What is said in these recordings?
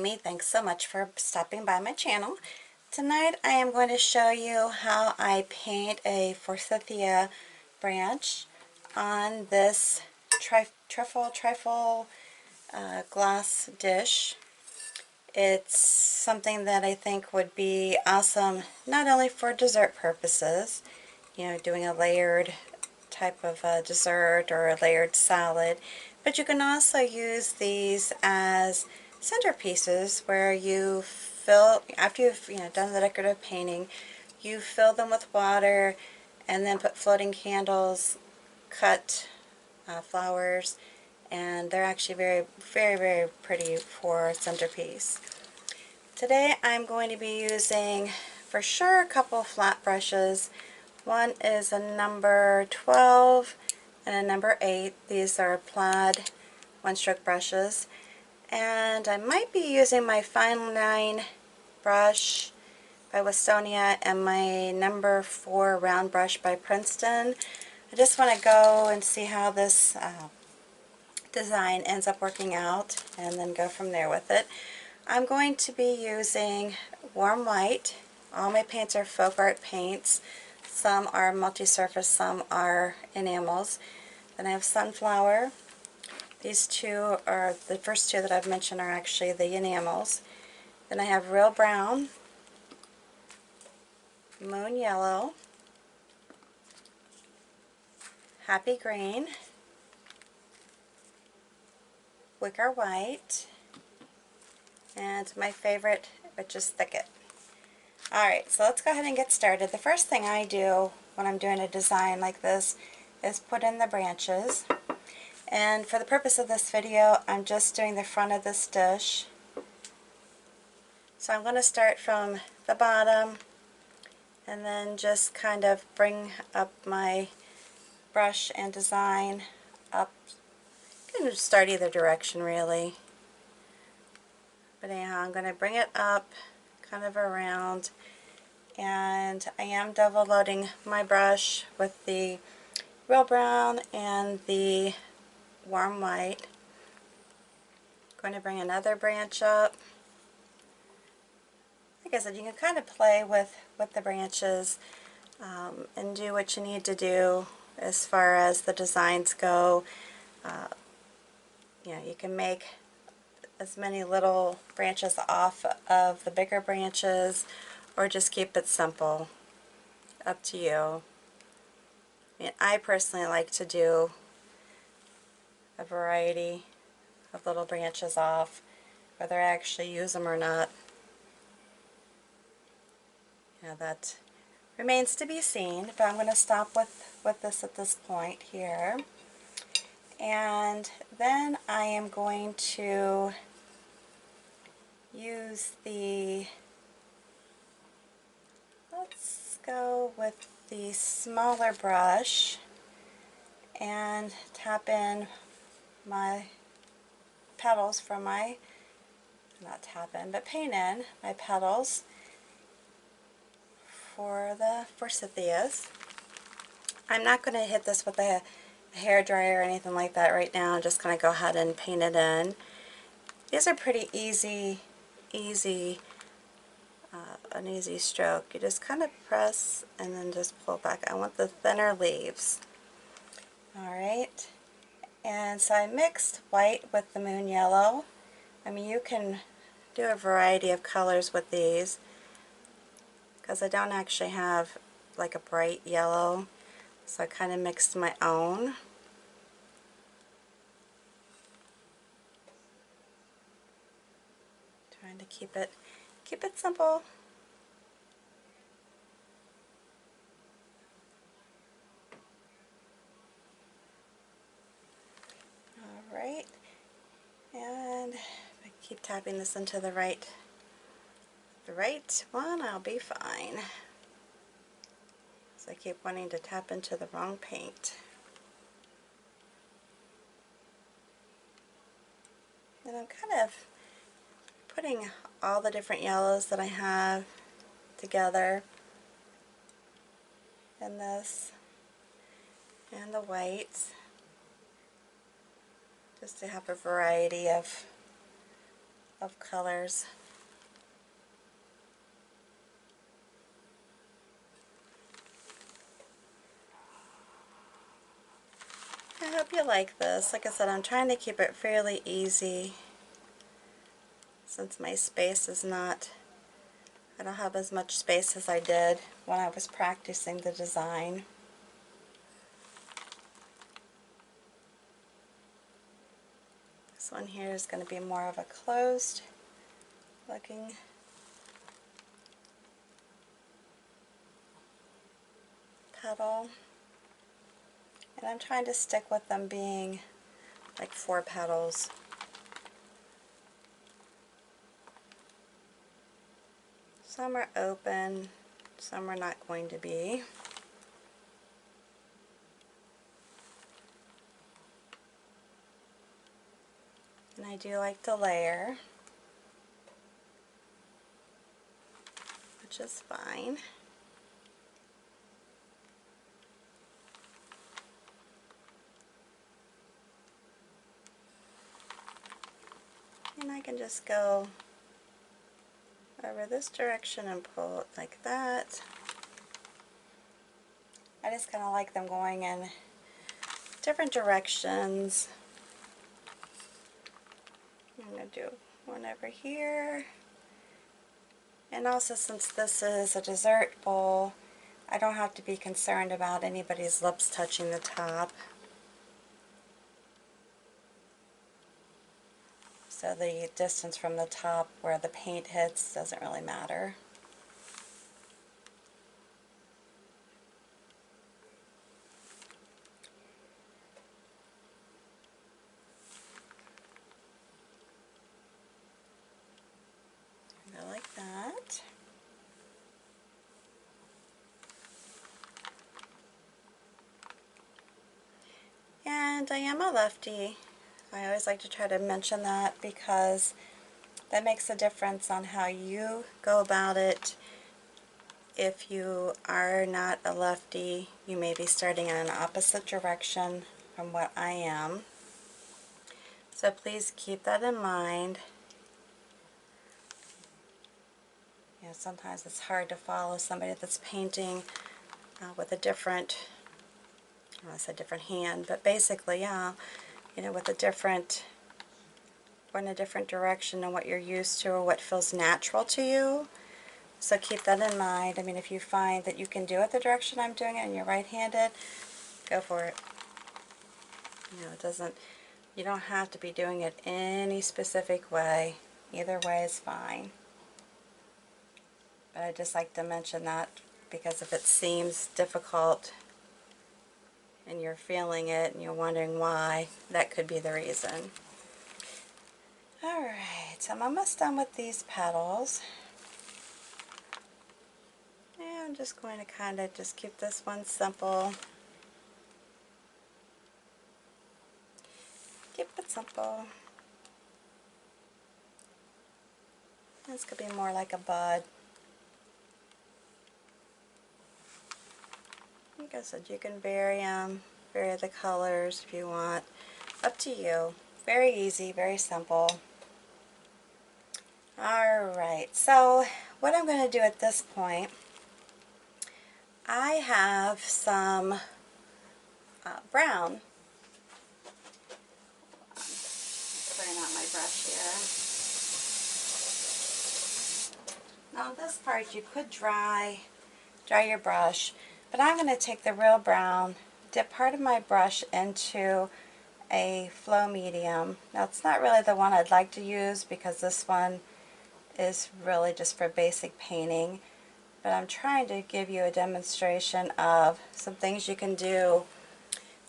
Amy. Thanks so much for stopping by my channel. Tonight I am going to show you how I paint a Forsythia branch on this trifle glass dish. It's something that I think would be awesome not only for dessert purposes, you know, doing a layered type of dessert or a layered salad, but you can also use these as centerpieces where you fill, after you've done the decorative painting, you fill them with water and then put floating candles, cut flowers, and they're actually very pretty for centerpiece. Today I'm going to be using for sure a couple flat brushes. One is a number 12 and a number 8. These are plaid one-stroke brushes. And I might be using my fine line brush by Wistonia and my number 4 round brush by Princeton. I just want to go and see how this design ends up working out and then go from there with it. I'm going to be using warm white. All my paints are folk art paints. Some are multi-surface, some are enamels. Then I have sunflower. These two are, the first two that I've mentioned are actually the enamels. Then I have real brown, moon yellow, happy green, wicker white, and my favorite, which is Thicket. Alright, so let's go ahead and get started. The first thing I do when I'm doing a design like this is put in the branches. And for the purpose of this video, I'm just doing the front of this dish. So I'm going to start from the bottom and then just kind of bring up my brush and design up. You can start either direction really. But anyhow, I'm going to bring it up kind of around, and I am double loading my brush with the real brown and the warm white. Going to bring another branch up. Like I said, you can kind of play with the branches and do what you need to do as far as the designs go. You can make as many little branches off of the bigger branches or just keep it simple. Up to you. I personally like to do a variety of little branches off, whether I actually use them or not. That remains to be seen, but I'm going to stop with this at this point here. And then I am going to use let's go with the smaller brush and tap in my petals from my, not tap in, but paint in my petals for the Forsythias. I'm not going to hit this with a hair dryer or anything like that right now. I'm just going to go ahead and paint it in. These are pretty an easy stroke. You just kind of press and then just pull back. I want the thinner leaves. Alright, and so I mixed white with the moon yellow. I mean, you can do a variety of colors with these because I don't actually have like a bright yellow, so I kind of mixed my own. Trying to keep it simple. Alright, and if I keep tapping this into the right one, I'll be fine. So I keep wanting to tap into the wrong paint. And I'm kind of putting all the different yellows that I have together in this, and the whites, just to have a variety of of colors. I hope you like this. Like I said, I'm trying to keep it fairly easy since my space is not, I don't have as much space as I did when I was practicing the design. This one here is going to be more of a closed looking petal. And I'm trying to stick with them being like 4 petals. Some are open, some are not going to be. And I do like to layer, which is fine. And I can just go over this direction and pull it like that. I just kind of like them going in different directions. I'm going to do one over here. And also, since this is a dessert bowl, I don't have to be concerned about anybody's lips touching the top. So the distance from the top where the paint hits doesn't really matter. Go like that. And I am a lefty. I always like to try to mention that because that makes a difference on how you go about it. If you are not a lefty, you may be starting in an opposite direction from what I am. So please keep that in mind. You know, sometimes it's hard to follow somebody that's painting with a different, I don't want to say different hand, but basically, yeah, you know, with a different, or in a different direction than what you're used to or what feels natural to you. So keep that in mind. I mean, if you find that you can do it the direction I'm doing it and you're right-handed, go for it. You know, it doesn't, you don't have to be doing it any specific way. Either way is fine. But I just like to mention that because if it seems difficult and you're feeling it and you're wondering why, that could be the reason. Alright, so I'm almost done with these petals. And I'm just going to kind of just keep this one simple. Keep it simple. This could be more like a bud. Like I said, you can vary the colors if you want. Up to you. Very easy, very simple. Alright, so what I'm going to do at this point, I have some brown. Clearing out my brush here. Now this part you could dry your brush, but I'm going to take the real brown, dip part of my brush into a flow medium. Now it's not really the one I'd like to use because this one is really just for basic painting, but I'm trying to give you a demonstration of some things you can do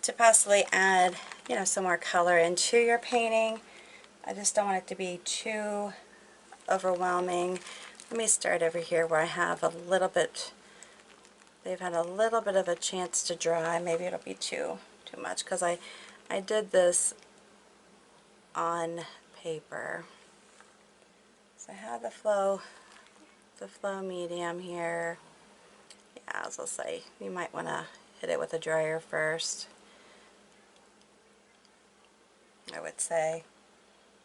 to possibly add, you know, some more color into your painting. I just don't want it to be too overwhelming. Let me start over here where I have a little bit, they've had a little bit of a chance to dry. Maybe it'll be too much because I did this on paper. So I have the flow medium here. Yeah, as I'll say, you might want to hit it with a dryer first. I would say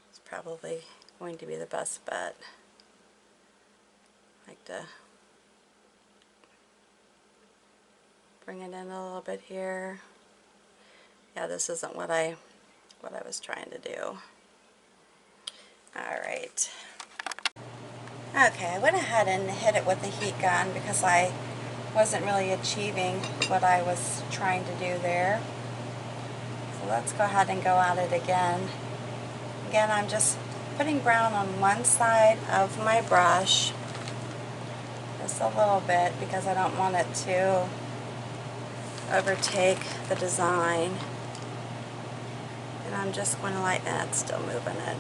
it's probably going to be the best bet. I like to bring it in a little bit here. Yeah, this isn't what I was trying to do. Alright. Okay, I went ahead and hit it with the heat gun because I wasn't really achieving what I was trying to do there. So let's go ahead and go at it again. Again, I'm just putting brown on one side of my brush, just a little bit, because I don't want it to overtake the design. And I'm just going to like that, still moving it.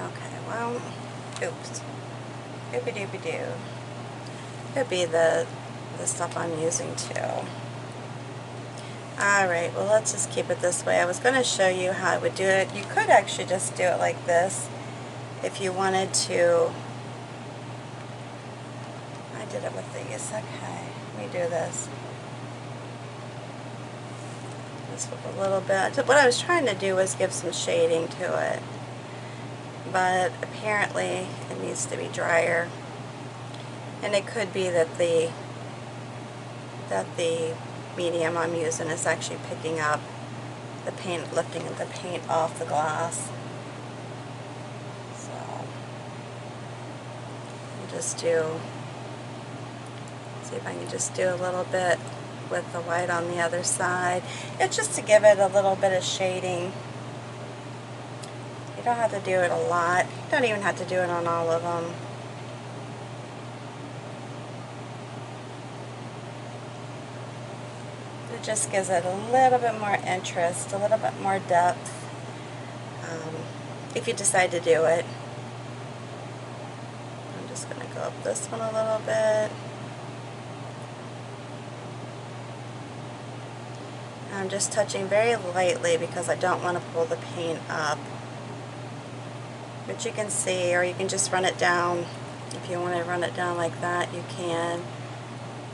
Okay, well, oops. Doopy doopy doo. Could be the stuff I'm using too. Alright, well let's just keep it this way. I was going to show you how I would do it. You could actually just do it like this if you wanted to. I did it with these. Okay, let me do this. Just with a little bit. What I was trying to do was give some shading to it. But apparently it needs to be drier. And it could be that the medium I'm using is actually picking up the paint, lifting the paint off the glass. So I'll just see if I can just do a little bit with the white on the other side. It's just to give it a little bit of shading. You don't have to do it a lot. You don't even have to do it on all of them. It just gives it a little bit more interest, a little bit more depth, if you decide to do it. I'm just going to go up this one a little bit. I'm just touching very lightly because I don't want to pull the paint up. But you can see, or you can just run it down. If you want to run it down like that, you can.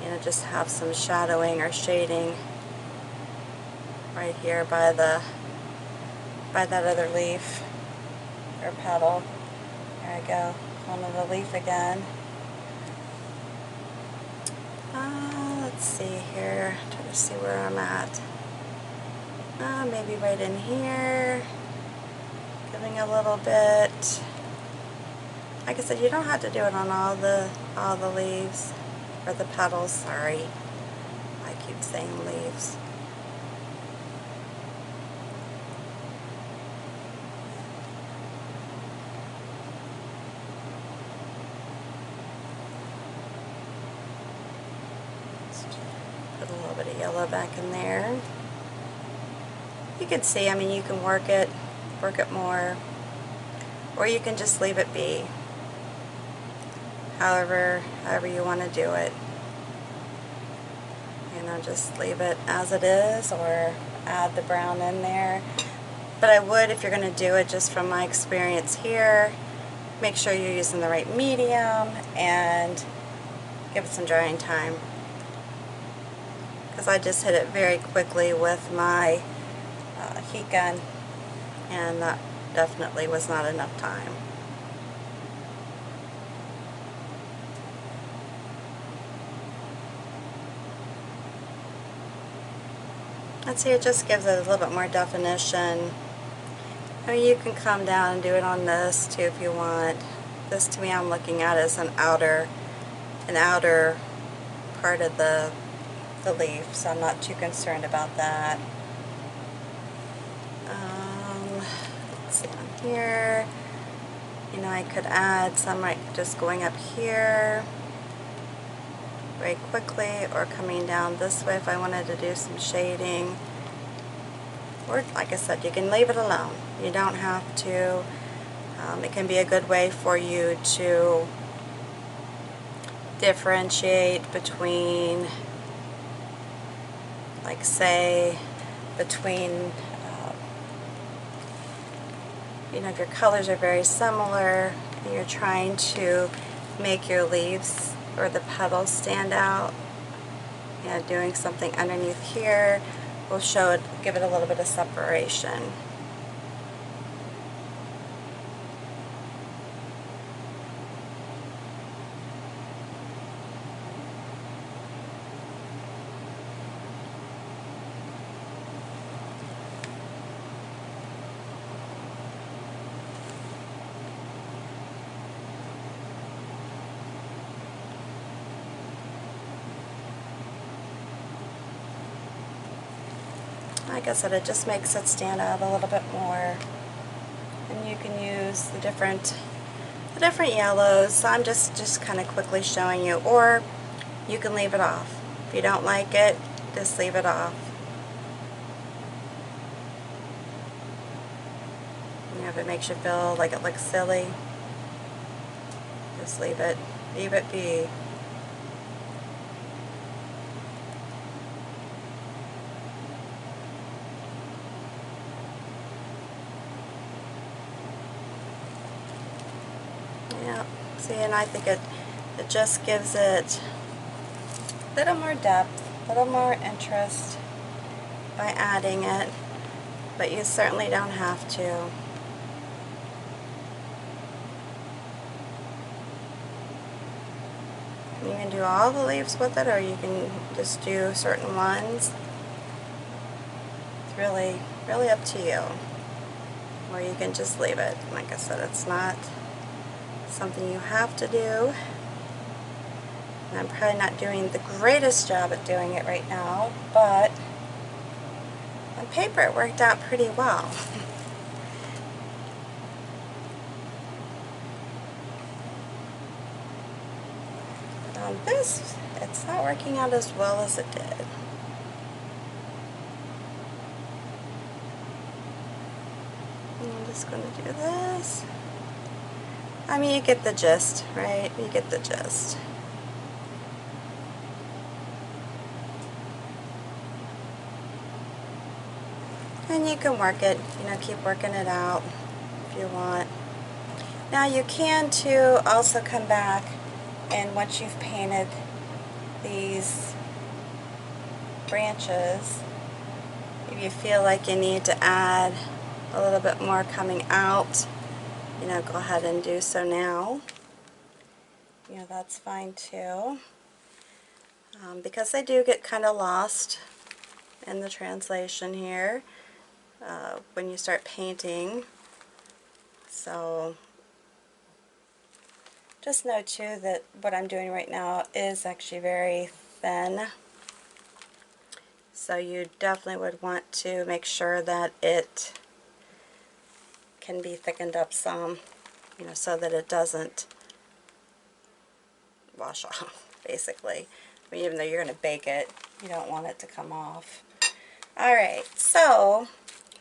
You know, just have some shadowing or shading right here by that other leaf or petal. There I go, on the leaf again. Let's see here, try to see where I'm at. Maybe right in here, giving a little bit. Like I said, you don't have to do it on all the leaves, or the petals, sorry. I keep saying leaves. Put a little bit of yellow back in there. You can see, I mean, you can work it more, or you can just leave it be. However you want to do it. You know, just leave it as it is, or add the brown in there. But I would, if you're going to do it, just from my experience here, make sure you're using the right medium and give it some drying time. Because I just hit it very quickly with my heat gun, and that definitely was not enough time. Let's see, it just gives it a little bit more definition. I mean, you can come down and do it on this too if you want. This, to me, I'm looking at as an outer part of the leaf, so I'm not too concerned about that. Let's see on here. You know, I could add some, like just going up here very quickly, or coming down this way if I wanted to do some shading. Or, like I said, you can leave it alone. You don't have to. It can be a good way for you to differentiate between, like, say, between, you know, if your colors are very similar and you're trying to make your leaves or the petals stand out, you know, doing something underneath here will show it, give it a little bit of separation. Like I said, it just makes it stand out a little bit more. And you can use the different yellows. I'm just kind of quickly showing you, or you can leave it off. If you don't like it, just leave it off. You know, if it makes you feel like it looks silly, just leave it be. Yeah, see, and I think it just gives it a little more depth, a little more interest by adding it, but you certainly don't have to. You can do all the leaves with it, or you can just do certain ones. It's really up to you. Or you can just leave it. Like I said, it's not something you have to do. And I'm probably not doing the greatest job at doing it right now, but on paper it worked out pretty well. On this, it's not working out as well as it did. I'm just going to do this. I mean, you get the gist, right? You get the gist. And you can work it, you know, keep working it out if you want. Now you can too also come back, and once you've painted these branches, if you feel like you need to add a little bit more coming out, you know, go ahead and do so now. You know, that's fine too. Because they do get kind of lost in the translation here when you start painting. So just know too that what I'm doing right now is actually very thin. So you definitely would want to make sure that it can be thickened up some, you know, so that it doesn't wash off, basically. I mean, even though you're going to bake it, you don't want it to come off. Alright, so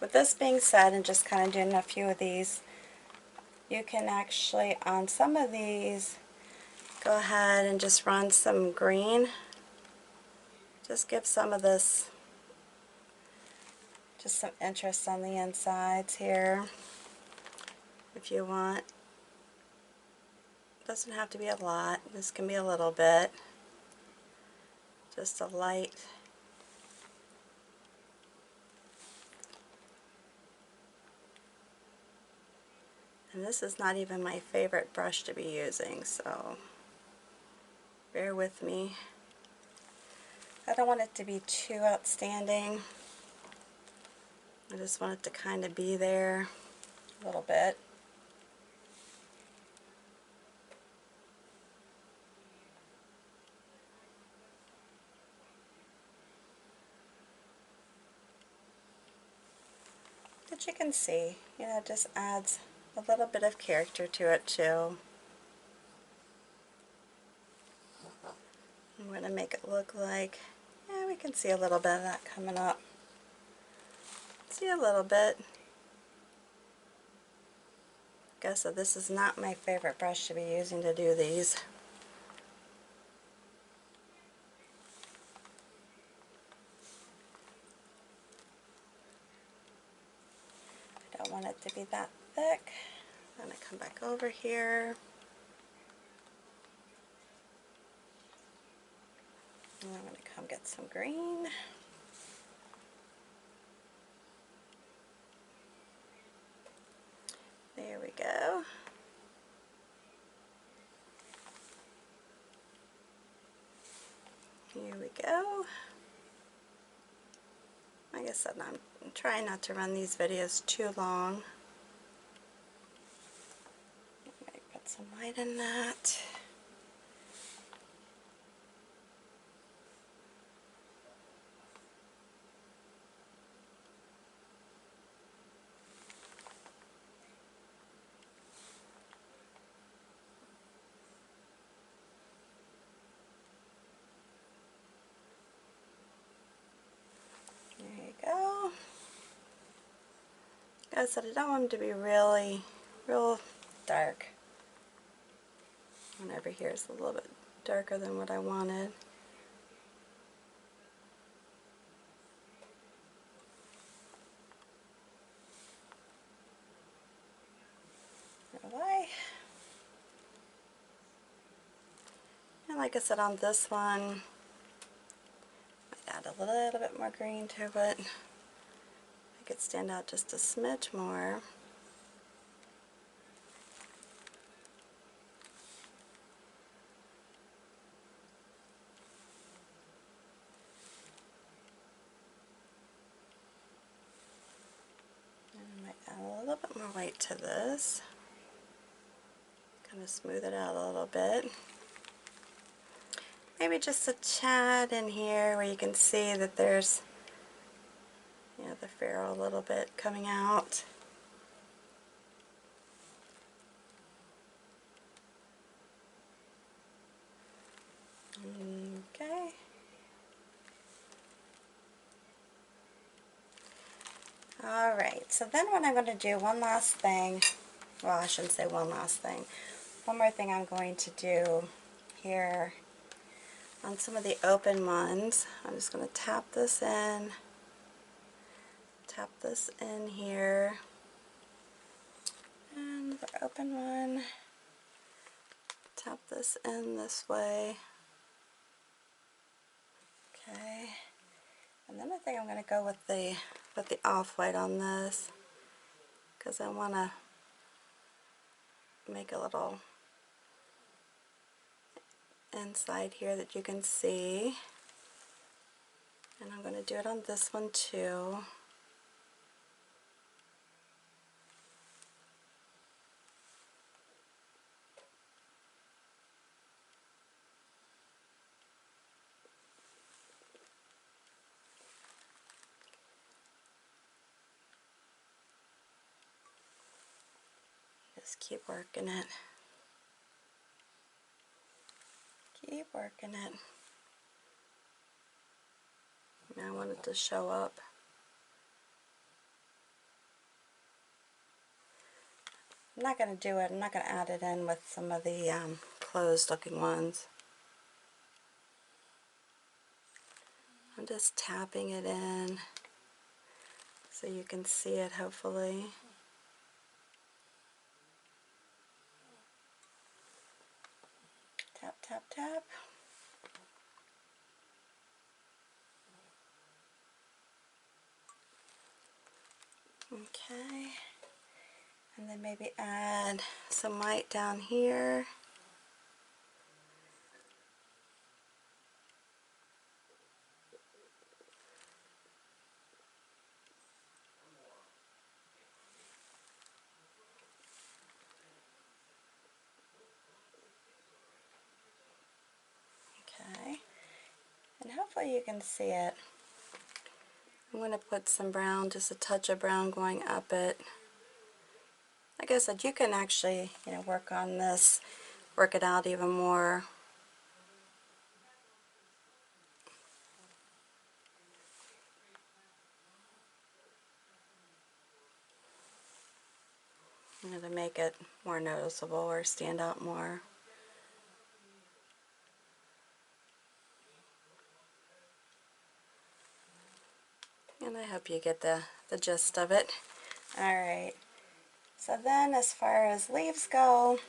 with this being said, and just kind of doing a few of these, you can actually, on some of these, go ahead and just run some green. Just give some of this just some interest on the insides here, if you want. Doesn't have to be a lot. This can be a little bit. Just a light. And this is not even my favorite brush to be using, so bear with me. I don't want it to be too outstanding. I just want it to kind of be there a little bit. But you can see, you know, it just adds a little bit of character to it too. I'm going to make it look like, yeah, we can see a little bit of that coming up. See a little bit. Like I said, this is not my favorite brush to be using to do these. I don't want it to be that thick. I'm going to come back over here. And I'm going to come get some green. There we go. Here we go. Like I said, I'm trying not to run these videos too long. Put some white in that. I said, I don't want them to be real dark. And over here is a little bit darker than what I wanted. Why? And like I said, on this one, I add a little bit more green to it. Make it stand out just a smidge more. And I might add a little bit more white to this. Kind of smooth it out a little bit. Maybe just a tad in here where you can see that there's, you know, the ferrule a little bit coming out. Okay. Alright, so then what I'm going to do, one last thing, well, I shouldn't say one last thing, one more thing I'm going to do here on some of the open ones. I'm just going to tap this in here, and the open one, tap this in this way. Okay, and then I think I'm going to go with the off-white on this, because I want to make a little inside here that you can see. And I'm going to do it on this one too. Just keep working it. Keep working it. I want it to show up. I'm not going to do it. I'm not going to add it in with some of the closed looking ones. I'm just tapping it in so you can see it, hopefully. Tap, tap, tap. Okay. And then maybe add some white down here. Okay. And hopefully you can see it. I'm going to put some brown, just a touch of brown going up it. Like I said, you can actually, you know, work on this, work it out even more. You know, to make it more noticeable or stand out more. And I hope you get the gist of it. Alright, so then as far as leaves go,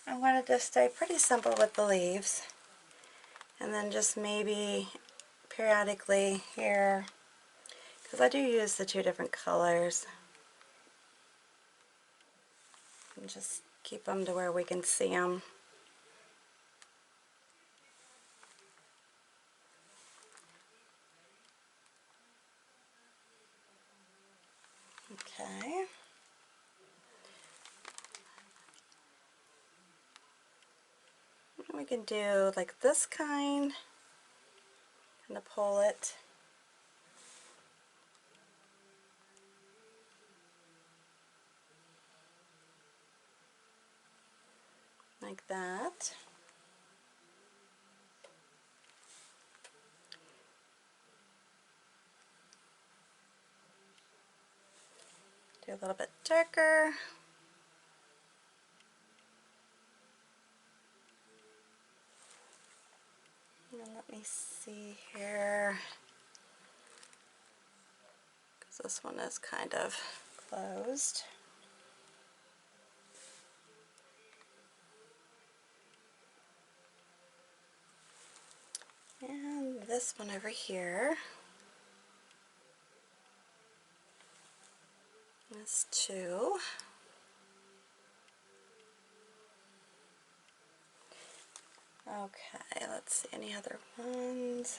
I wanted to stay pretty simple with the leaves. And then just maybe periodically here, because I do use the two different colors, and just keep them to where we can see them. Okay. And we can do like this kind, and to pull it. Like that. Do a little bit darker. And let me see here, because this one is kind of closed. And this one over here is 2. Okay, let's see any other ones.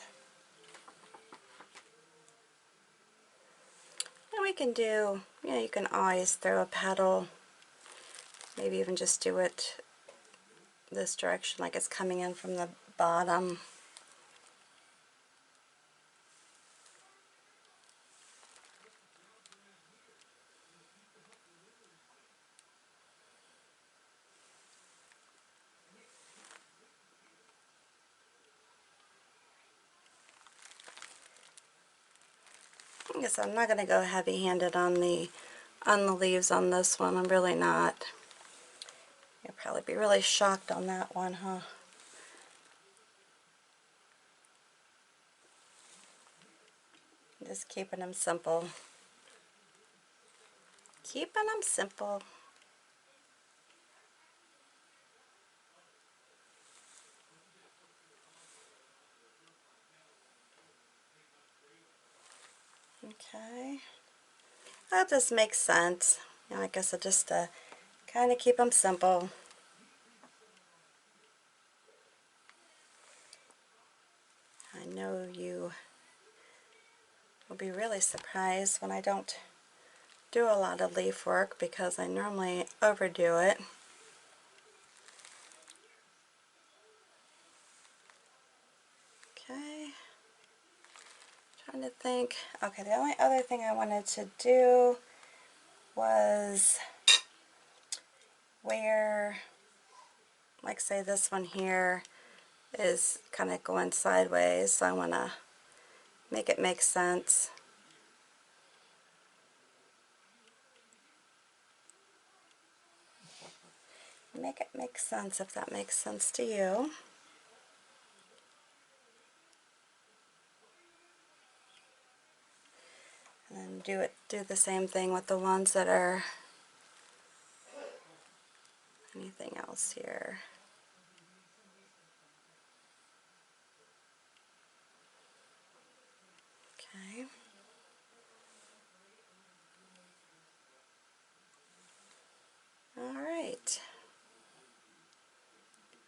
And we can do, you can always throw a petal, maybe even just do it this direction like it's coming in from the bottom. I guess I'm not going to go heavy-handed on the leaves on this one. I'm really not. You'll probably be really shocked on that one, huh? Just keeping them simple. Keeping them simple. Okay. That just makes sense. Like I said, just to kind of keep them simple. I know you will be really surprised when I don't do a lot of leaf work because I normally overdo it. Okay. Trying to think. Okay, the only other thing I wanted to do was where, like say this one here is kind of going sideways, so I want to make it make sense. Make it make sense if that makes sense to you. And then do the same thing with the ones that are anything else here. Okay. Alright.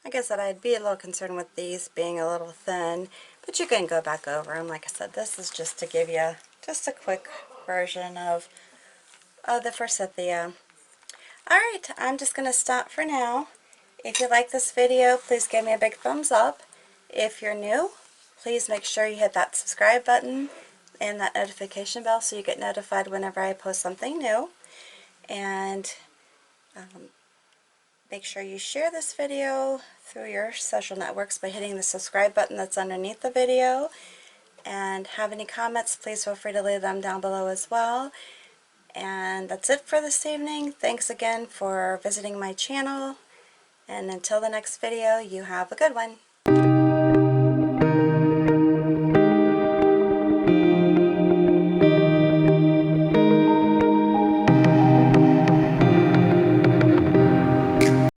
Like I said, I'd be a little concerned with these being a little thin, but you can go back over them. Like I said, this is just to give you just a quick version of the Forsythia. Alright, I'm just going to stop for now. If you like this video, please give me a big thumbs up. If you're new, please make sure you hit that subscribe button and that notification bell so you get notified whenever I post something new. And make sure you share this video through your social networks by hitting the subscribe button that's underneath the video. And have any comments, please feel free to leave them down below as well. And that's it for this evening. Thanks again for visiting my channel. And until the next video, you have a good one.